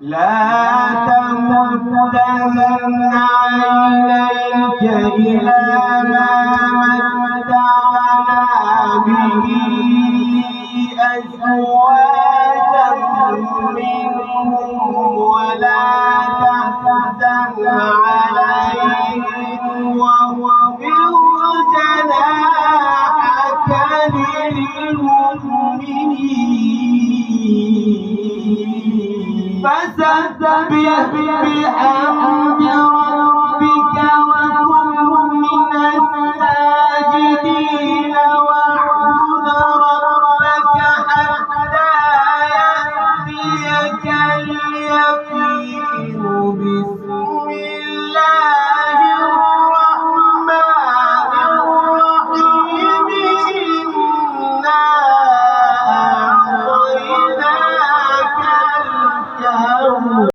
لا تمدن عينيك إلى ما متعنا به أزواجا منهم ولا تحزن عليهم واخفض جناحك للمؤمنين فسبح بحمد ربك وكن من الساجدين واعبد ربك حتى يأتيك اليقين بسم الله الرحمن الرحيم إنا أعطيناك الكوثر